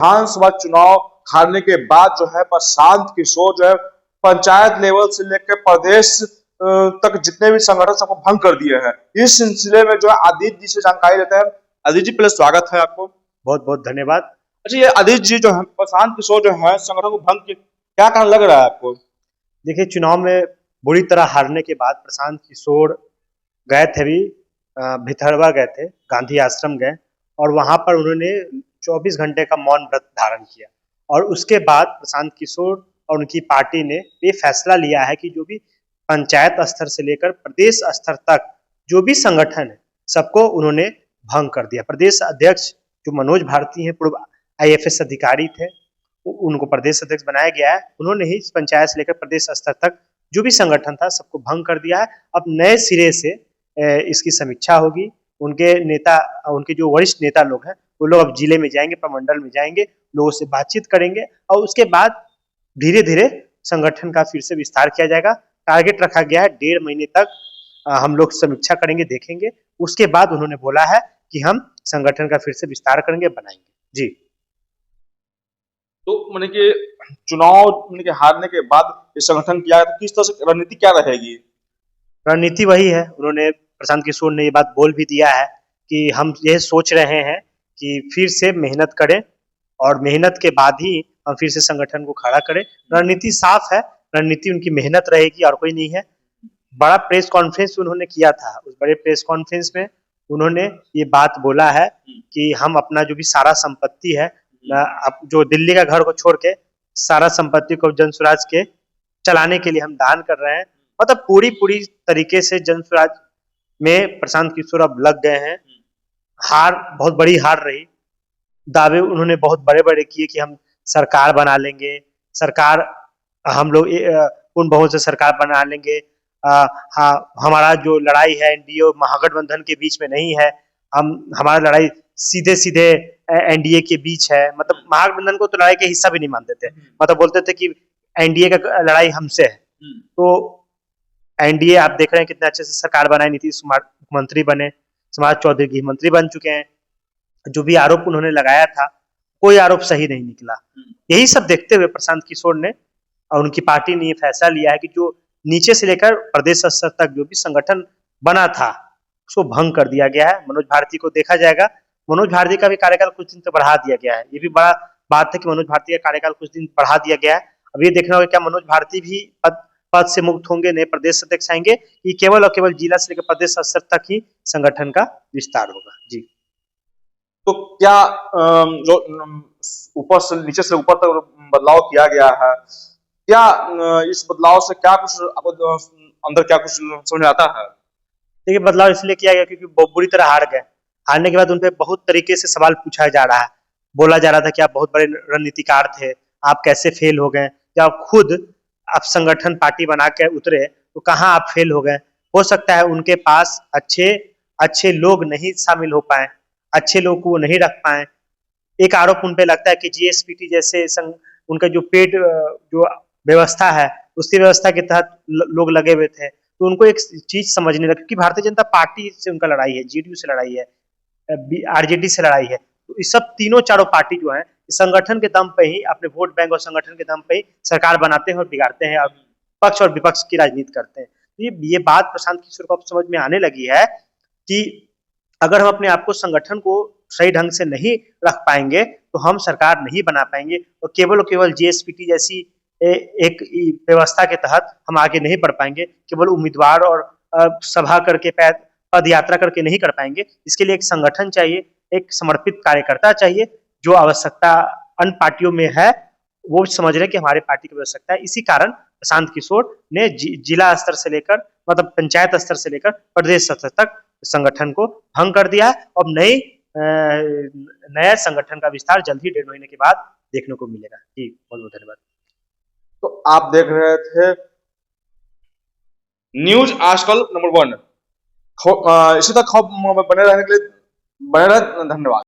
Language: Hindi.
विधानसभा चुनाव हारने के बाद जो है प्रशांत किशोर जो है पंचायत लेवल से लेकर प्रदेश तक जितने भी संगठन सबको भंग कर दिए हैं। इस सिलसिले में जो है आदित्य जी से जानकारी लेते हैं। आदित्य जी, पहले स्वागत है आपको। बहुत बहुत धन्यवाद। अच्छा, ये आदित्य जी जो है प्रशांत किशोर जो है संगठन को भंग के क्या कारण लग रहा है आपको? देखिए, चुनाव में बुरी तरह हारने के बाद प्रशांत किशोर गए थे, भी भितरवा गए थे, गांधी आश्रम गए और वहां पर उन्होंने 24 घंटे का मौन व्रत धारण किया। और उसके बाद प्रशांत किशोर और उनकी पार्टी ने ये फैसला लिया है कि जो भी पंचायत स्तर से लेकर प्रदेश स्तर तक जो भी संगठन है सबको उन्होंने भंग कर दिया। प्रदेश अध्यक्ष जो मनोज भारती हैं, पूर्व IAS अधिकारी थे, उनको प्रदेश अध्यक्ष बनाया गया है। उन्होंने ही पंचायत से लेकर प्रदेश स्तर तक जो भी संगठन था सबको भंग कर दिया है। अब नए सिरे से इसकी समीक्षा होगी। उनके नेता, उनके जो वरिष्ठ नेता लोग हैं, वो लोग अब जिले में जाएंगे, प्रमंडल में जाएंगे, लोगों से बातचीत करेंगे और उसके बाद धीरे धीरे संगठन का फिर से विस्तार किया जाएगा। टारगेट रखा गया है 1.5 महीने तक हम लोग समीक्षा करेंगे, देखेंगे। उसके बाद उन्होंने बोला है कि हम संगठन का फिर से विस्तार करेंगे, बनाएंगे। जी, तो मैंने कि चुनाव मैंने कि हारने के बाद ये संगठन किया तो किस तरह से रणनीति क्या रहेगी? रणनीति वही है। उन्होंने, प्रशांत किशोर ने ये बात बोल भी दिया है कि हम ये सोच रहे हैं कि फिर से मेहनत करें और मेहनत के बाद ही हम फिर से संगठन को खड़ा करें। रणनीति साफ है, रणनीति उनकी मेहनत रहेगी और कोई नहीं है। बड़ा प्रेस कॉन्फ्रेंस उन्होंने किया था। उस बड़े प्रेस कॉन्फ्रेंस में उन्होंने ये बात बोला है कि हम अपना जो भी सारा संपत्ति है, अब जो दिल्ली का घर को छोड़ के सारा संपत्ति को जन स्वराज के चलाने के लिए हम दान कर रहे हैं। मतलब पूरी तरीके से जन स्वराज में प्रशांत किशोर अब लग गए हैं। हार, बहुत बड़ी हार रही। दावे उन्होंने बहुत बड़े बड़े किए कि हम सरकार बना लेंगे, सरकार हम लोग पूर्ण बहुमत से सरकार बना लेंगे। हाँ, हमारा जो लड़ाई है एनडीए और महागठबंधन के बीच में नहीं है, हमारा लड़ाई सीधे सीधे एनडीए के बीच है। मतलब महागठबंधन को तो लड़ाई के हिस्सा भी नहीं मानते थे, मतलब बोलते थे कि एनडीए का लड़ाई हमसे है। तो एनडीए आप देख रहे हैं कितने अच्छे से सरकार बनाए, नीतीश कुमार मुख्यमंत्री बने, समाज चौधरी गृह मंत्री बन चुके हैं। जो भी आरोप उन्होंने लगाया था, कोई आरोप सही नहीं निकला। यही सब देखते हुए प्रशांत किशोर ने और उनकी पार्टी ने ये फैसला लिया है कि जो नीचे से लेकर प्रदेश स्तर तक जो भी संगठन बना था उसको भंग कर दिया गया है। मनोज भारती को देखा जाएगा। मनोज भारती का भी कार्यकाल कुछ दिन तो बढ़ा दिया गया है। ये भी बड़ा बात है कि मनोज भारती का कार्यकाल कुछ दिन बढ़ा दिया गया है। अब ये देखना होगा क्या मनोज भारती भी पद से मुक्त होंगे, नए प्रदेश अध्यक्ष आएंगे, कि केवल और केवल जिला से लेकर प्रदेश स्तर तक ही संगठन का विस्तार होगा। जी, तो क्या जो ऊपर से नीचे से ऊपर तक बदलाव किया गया है, क्या इस बदलाव से क्या कुछ आपको अंदर क्या कुछ समझ आता है? देखिए, बदलाव इसलिए किया गया क्योंकि बहुत बुरी तरह हार गए। हारने के बाद उनपे बहुत तरीके से सवाल पूछा जा रहा है। बोला जा रहा था कि आप बहुत बड़े रणनीतिकार थे, आप कैसे फेल हो गए? जब खुद आप संगठन पार्टी बना के उतरे तो कहाँ आप फेल हो गए? हो सकता है उनके पास अच्छे अच्छे लोग नहीं शामिल हो पाए, अच्छे लोग को वो नहीं रख पाए। एक आरोप उन पे लगता है कि जीएसपीटी जैसे उनका जो पेड जो व्यवस्था है उसकी व्यवस्था के तहत लोग लगे हुए थे। तो उनको एक चीज समझने लगे कि भारतीय जनता पार्टी से उनका लड़ाई है, जेडीयू से लड़ाई है, आरजेडी से लड़ाई है। तो ये सब तीनों चारों पार्टी जो है संगठन के दम पे ही, अपने वोट बैंक और संगठन के दम पे ही सरकार बनाते हैं और बिगाड़ते हैं और पक्ष और विपक्ष की राजनीति करते हैं। ये बात प्रशांत किशोर को अब समझ में आने लगी है कि अगर हम अपने आप को, संगठन को सही ढंग से नहीं रख पाएंगे तो हम सरकार नहीं बना पाएंगे और केवल जीएसपीटी जैसी एक व्यवस्था के तहत हम आगे नहीं बढ़ पाएंगे। केवल उम्मीदवार और सभा करके पद यात्रा करके नहीं कर पाएंगे। इसके लिए एक संगठन चाहिए, एक समर्पित कार्यकर्ता चाहिए। जो आवश्यकता अन्य पार्टियों में है वो समझ रहे हैं कि हमारे पार्टी की आवश्यकता है। इसी कारण प्रशांत किशोर ने जिला स्तर से लेकर, मतलब पंचायत स्तर से लेकर प्रदेश स्तर तक संगठन को भंग कर दिया है। अब नया संगठन का विस्तार जल्द ही 1.5 महीने के बाद देखने को मिलेगा। जी, बहुत बहुत धन्यवाद। तो आप देख रहे थे न्यूज आजकल नंबर 1। इसी तक बने रहने के लिए बने रहे। धन्यवाद।